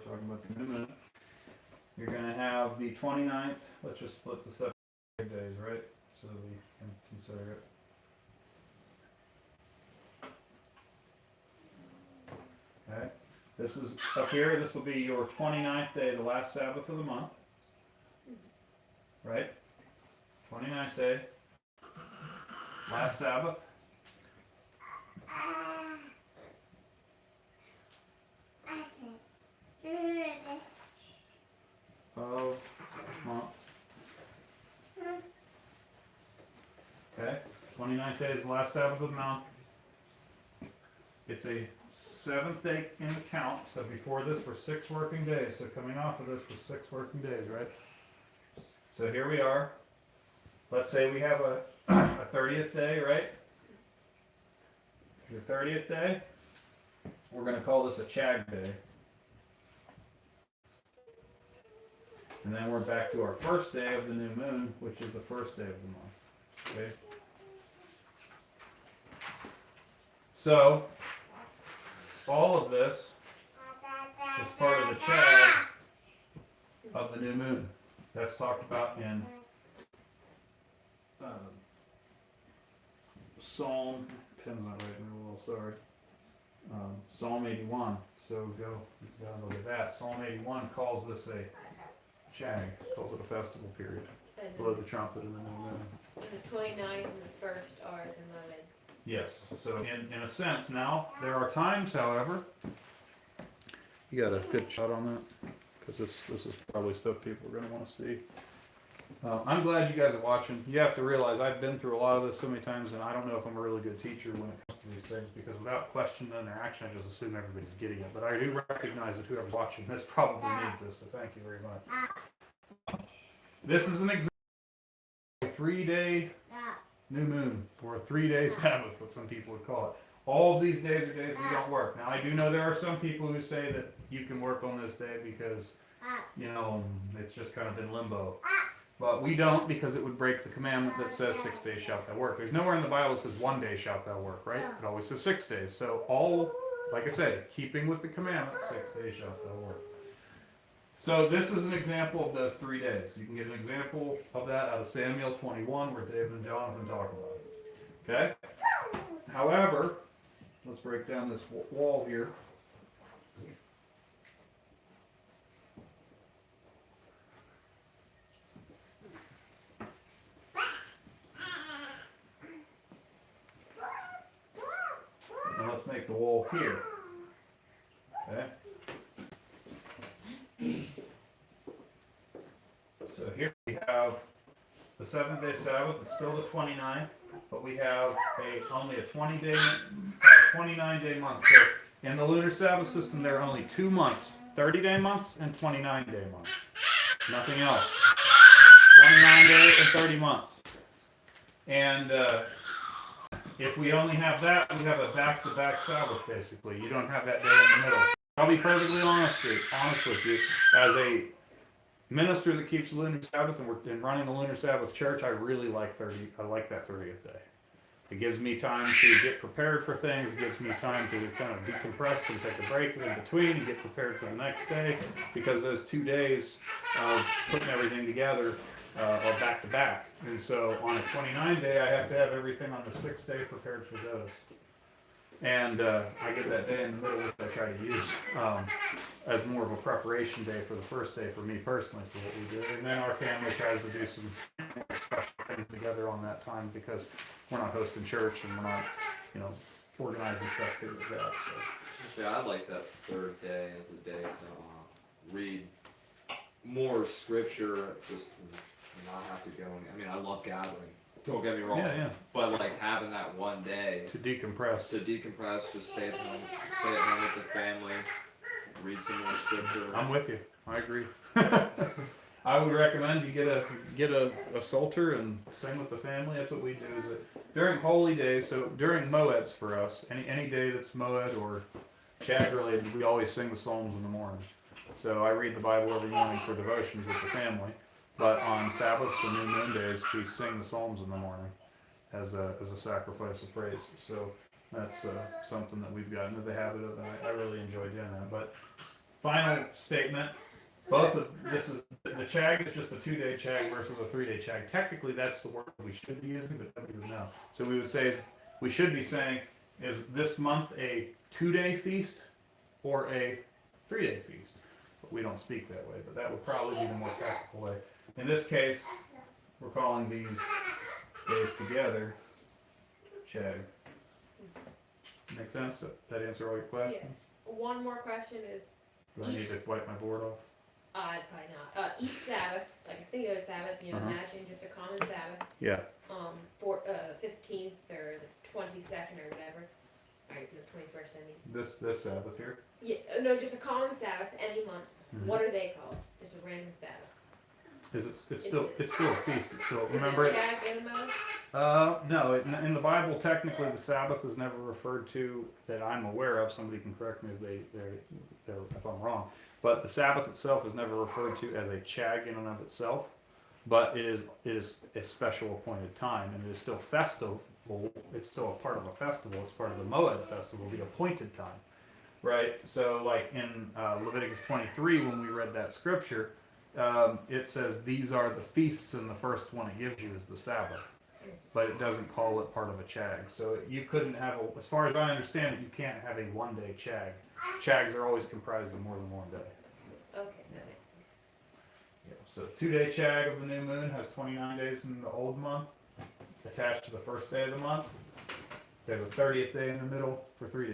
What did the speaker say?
talking about the new moon. You're going to have the 29th. Let's just split this up 5 days, right? So that we can consider it. Okay. This is up here. This will be your 29th day, the last Sabbath of the month. Right? 29th day. Last Sabbath. Of month. Okay, 29th day is the last Sabbath of the month. It's a 7th day in the count, so before this were 6 working days, so coming off of this was 6 working days, right? So here we are. Let's say we have a 30th day, right? Your 30th day, we're going to call this a Chag day. And then we're back to our first day of the new moon, which is the first day of the month. Okay? So, all of this is part of the Chag of the new moon. That's talked about in Psalm, pen's not right in the wall, sorry. Psalm 81. So go down and look at that. Psalm 81 calls this a Chag, calls it a festival period. Blow the trumpet in the new moon. The 29th and the 1st are the moments. Yes. So in a sense, now there are times, however. You got a good shot on that, because this is probably stuff people are going to want to see. I'm glad you guys are watching. You have to realize I've been through a lot of this so many times, and I don't know if I'm a really good teacher when it comes to these things, because without question and interaction, I just assume everybody's getting it. But I do recognize that whoever's watching this probably needs this, so thank you very much. This is an example of a 3-day new moon, or a 3-day Sabbath, what some people would call it. All of these days are days we don't work. Now, I do know there are some people who say that you can work on this day because, you know, it's just kind of in limbo. But we don't, because it would break the commandment that says 6 days shalt thou work. There's nowhere in the Bible that says 1 day shalt thou work, right? It always says 6 days. So all, like I said, keeping with the commandment, 6 days shalt thou work. So this is an example of those 3 days. You can get an example of that out of Samuel 21, where David and Jonathan talk about it. Okay? However, let's break down this wall here. And let's make the wall here. Okay? So here we have the 7-day Sabbath. It's still the 29th, but we have only a 29-day month. So in the lunar Sabbath system, there are only 2 months: 30-day months and 29-day months. Nothing else. 29 days and 30 months. And if we only have that, we have a back-to-back Sabbath, basically. You don't have that day in the middle. I'll be perfectly honest with you. As a minister that keeps the lunar Sabbath and running the lunar Sabbath church, I really like that 30th day. It gives me time to get prepared for things. It gives me time to kind of decompress and take a break in between and get prepared for the next day, because those 2 days of putting everything together are back to back. And so on a 29 day, I have to have everything on the 6th day prepared for those. And I get that day in the middle, which I try to use as more of a preparation day for the first day for me personally for what we do. And then our family tries to do some special things together on that time, because we're not hosting church and we're not, organizing stuff through that. So. Yeah, I like that 3rd day as a day to read more scripture, just to not have to go. I love gathering. Don't get me wrong. Yeah. But like having that one day To decompress, just stay at home with the family, read some more scripture. I'm with you. I agree. I would recommend you get a psalter and sing with the family. That's what we do. Is that during holy days, so during Moeds for us, any day that's Moed or Chag related, we always sing the Psalms in the morning. So I read the Bible every morning for devotions with the family. But on Sabbaths and new moon days, we sing the Psalms in the morning as a sacrifice of praise. So that's something that we've gotten into the habit of, and I really enjoy doing that. But final statement. Both of this is the chag is just a 2-day chag versus a 3-day chag. Technically, that's the word we should be using, but nobody would know. So we would say we should be saying, is this month a 2-day feast or a 3-day feast? But we don't speak that way. But that would probably be the more practical way. In this case, we're calling these days together chag. Make sense? That answer all your questions? Yes. One more question is, Do I need to wipe my board off? probably not. Each Sabbath, like a singular Sabbath, imagine just a common Sabbath, Yeah. for 15th or the 22nd or whatever. Alright, the 21st, I mean. This Sabbath here. Yeah, no, just a common Sabbath any month. Mhm. What are they called? Just a random Sabbath. Is it? It's still a feast. It's still Is remember. it chag in the mode? No. In the Bible, technically, the Sabbath is never referred to that I'm aware of. Somebody can correct me if I'm wrong. But the Sabbath itself is never referred to as a chag in and of itself. But it is a special appointed time, and it is still festive. It's still a part of a festival. It's part of the Moed festival, the appointed time, right? So, like in Leviticus 23, when we read that scripture, it says these are the feasts, and the first one it gives you is the Sabbath, but it doesn't call it part of a chag. So you couldn't have, as far as I understand it, you can't have a 1-day chag. Chags are always comprised of more than 1 day. Okay, that makes sense. Yeah, so 2-day chag of the new moon has 29 days in the old month, attached to the first day of the month. There's a 30th day in the middle for 3 days.